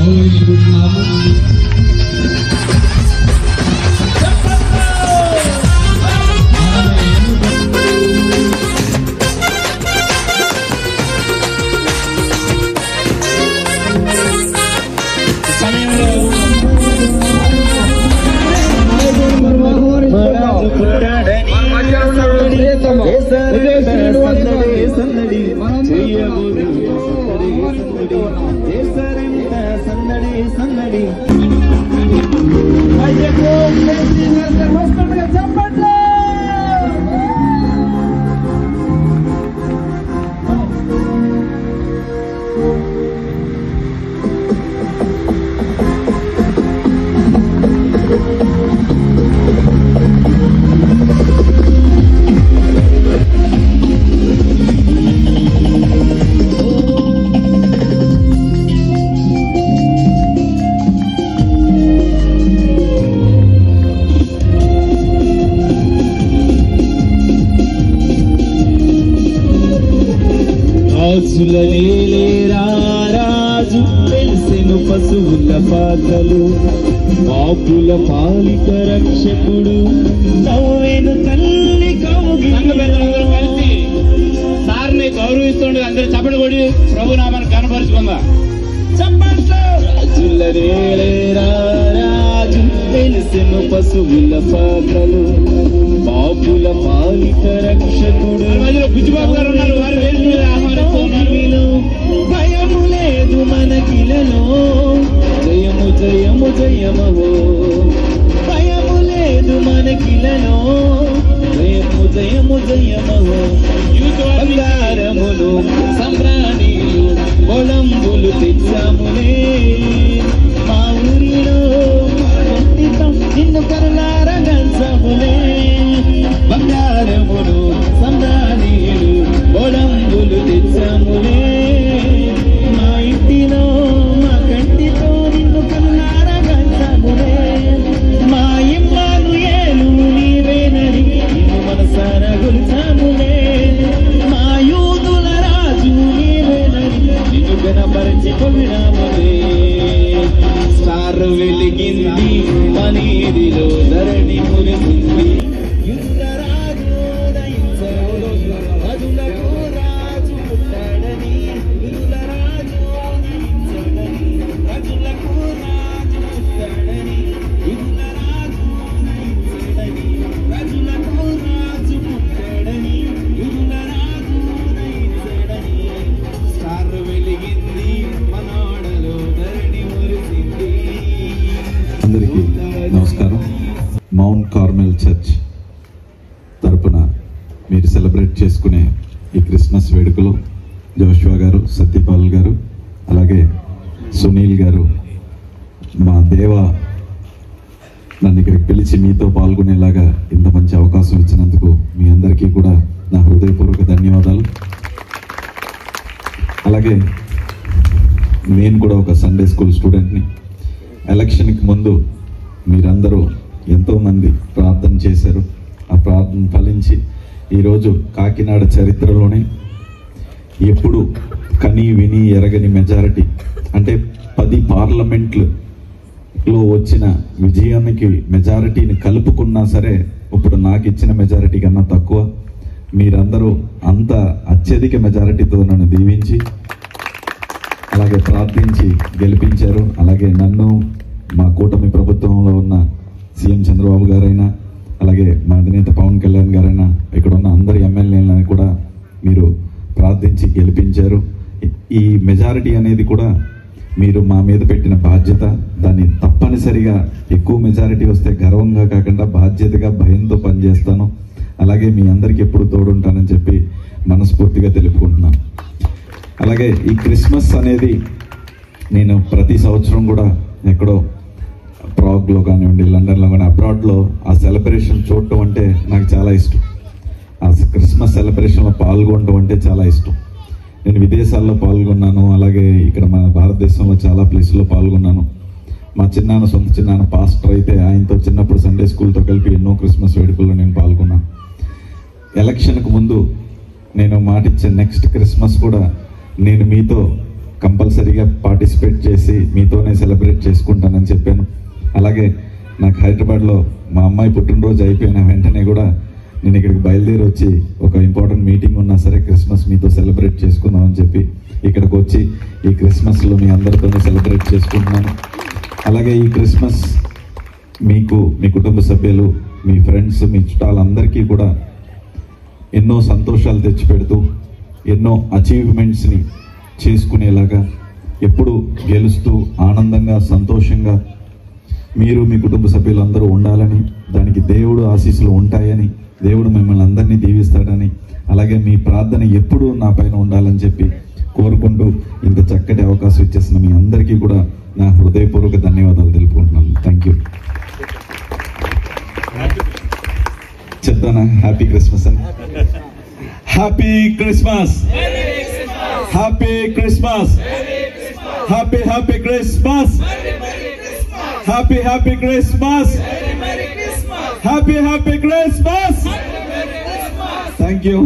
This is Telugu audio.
ఆహ్వానించుకుంటున్నాము. రాజు తెలిసెను పశువుల పాత్రలు పాపుల పాలిక రక్షకుడు నవ్వేను తల్లి కలిసి సార్ని గౌరవిస్తుండే అందరూ చప్పట్లు కొడి ప్రభు నామాన్ని కనపరుచుకుందా. రాజు తెలిసెను పశువుల పాత్రలు పాపుల పాలిక రక్షకుడు బుజ్జిబాబు గారు ఉన్నారు, వారు వేరు మీద ఆహ్వానిస్తున్నారు. భయము లేదు మనకిలలో జయము జయము జయమహో, భయము లేదు మనకిలలో జయము జయము జయమహో. బంగారములు సంబ్రాణీలు కొలంబులు తెచ్చాములే మా ఊరిలో నిన్ను కరులారగంచములే. బంగారములు సంబ్రాణీలు కొలంబులు తెచ్చాములే మా ఇంటిలో మా కంటితో నిన్ను కరులారగంచములే. మా ఇమ్మానుయేలు నీవేనని నిన్ను మనసారా గొలిచాములే. మా యూదుల రాజు నీవేనని నిన్ను కనపరిచి పొగిడాములే. స్టార్ వెలిగింది మనీదిలో ధరణి మురిసింది. యుద్ధరాజు ఉదయించాడు రాజులకు రాజు పుట్టాడని. యుద్ధ రాజు ఉదయించాడని రాజులకు రాజు పుట్టాడని. యుద్ధ రాజు ఉదయించాడని రాజులకు రాజు పుట్టాడని. యుద్ధ రాజు ఉదయించాడని స్టార్ వెలిగింది మనోడలో ధరణి మురిసింది. అందరికీ నమస్కారం. మౌంట్ కార్మెల్ చర్చ్ తరపున మీరు సెలబ్రేట్ చేసుకునే ఈ క్రిస్మస్ వేడుకలో జోషువా గారు, సత్యపాల్ గారు, అలాగే సునీల్ గారు, మా దేవ నన్ను ఇక్కడికి పిలిచి మీతో పాల్గొనేలాగా ఇంత మంచి అవకాశం ఇచ్చినందుకు మీ అందరికీ కూడా నా హృదయపూర్వక ధన్యవాదాలు. అలాగే నేను కూడా ఒక సండే స్కూల్ స్టూడెంట్ని. ఎలక్షన్కి ముందు మీరందరూ ఎంతోమంది ప్రార్థన చేశారు. ఆ ప్రార్థన ఫలించి ఈరోజు కాకినాడ చరిత్రలోనే ఎప్పుడు కని విని ఎరగని మెజారిటీ, అంటే 10 పార్లమెంట్లో వచ్చిన విజయానికి మెజారిటీని కలుపుకున్నా సరే ఇప్పుడు నాకు ఇచ్చిన మెజారిటీ కన్నా తక్కువ. మీరందరూ అంత అత్యధిక మెజారిటీతో నన్ను దీవించి అలాగే ప్రార్థించి గెలిపించారు. అలాగే నన్ను, మా కూటమి ప్రభుత్వంలో ఉన్న సీఎం చంద్రబాబు గారైనా, అలాగే మా అధినేత పవన్ కళ్యాణ్ గారైనా, ఇక్కడ ఉన్న అందరి ఎమ్మెల్యేలను కూడా మీరు ప్రార్థించి గెలిపించారు. ఈ మెజారిటీ అనేది కూడా మీరు మా మీద పెట్టిన బాధ్యత. దాన్ని తప్పనిసరిగా ఎక్కువ మెజారిటీ వస్తే గర్వంగా కాకుండా బాధ్యతగా భయంతో పనిచేస్తాను. అలాగే మీ అందరికీ ఎప్పుడు తోడుంటానని చెప్పి మనస్ఫూర్తిగా తెలుపుకుంటున్నాను. అలాగే ఈ క్రిస్మస్ అనేది నేను ప్రతి సంవత్సరం కూడా ఎక్కడో ప్రాగ్లో కానివ్వండి, లండన్లో కానీ, అబ్రాడ్లో ఆ సెలబ్రేషన్ చూడటం అంటే నాకు చాలా ఇష్టం. ఆ క్రిస్మస్ సెలబ్రేషన్లో పాల్గొనడం అంటే చాలా ఇష్టం. నేను విదేశాల్లో పాల్గొన్నాను, అలాగే ఇక్కడ మన భారతదేశంలో చాలా ప్లేస్లో పాల్గొన్నాను. మా చిన్నాన్న, సొంత చిన్నాన్న పాస్టర్ అయితే ఆయనతో చిన్నప్పుడు సండే స్కూల్తో కలిపి ఎన్నో క్రిస్మస్ వేడుకల్లో నేను పాల్గొన్నాను. ఎలక్షన్కు ముందు నేను మాటిచ్చే నెక్స్ట్ క్రిస్మస్ కూడా నేను మీతో కంపల్సరీగా పార్టిసిపేట్ చేసి మీతోనే సెలబ్రేట్ చేసుకుంటానని చెప్పాను. అలాగే నాకు హైదరాబాద్లో మా అమ్మాయి పుట్టినరోజు అయిపోయిన వెంటనే కూడా నేను ఇక్కడికి బయలుదేరి వచ్చి ఒక ఇంపార్టెంట్ మీటింగ్ ఉన్నా సరే క్రిస్మస్ మీతో సెలబ్రేట్ చేసుకుందామని చెప్పి ఇక్కడికి వచ్చి ఈ క్రిస్మస్లో మీ అందరితోనే సెలబ్రేట్ చేసుకుంటున్నాను. అలాగే ఈ క్రిస్మస్ మీకు, మీ కుటుంబ సభ్యులు, మీ ఫ్రెండ్స్, మీ చుట్టాలందరికీ కూడా ఎన్నో సంతోషాలు తెచ్చిపెడుతూ ఎన్నో అచీవ్మెంట్స్ని చేసుకునేలాగా ఎప్పుడు గెలుస్తూ ఆనందంగా సంతోషంగా మీరు మీ కుటుంబ సభ్యులందరూ ఉండాలని, దానికి దేవుడు ఆశీస్సులు ఉంటాయని, దేవుడు మిమ్మల్ని అందరినీ దీవిస్తాడని, అలాగే మీ ప్రార్థన ఎప్పుడూ నా పైన ఉండాలని చెప్పి కోరుకుంటూ ఇంత చక్కటి అవకాశం ఇచ్చేసిన మీ అందరికీ కూడా నా హృదయపూర్వక ధన్యవాదాలు తెలుపుకుంటున్నాను. Thank you. చెప్తానా హ్యాపీ క్రిస్మస్ అని? Happy Christmas, happy Christmas, happy happy Christmas, happy happy Christmas, happy happy Christmas. Thank you.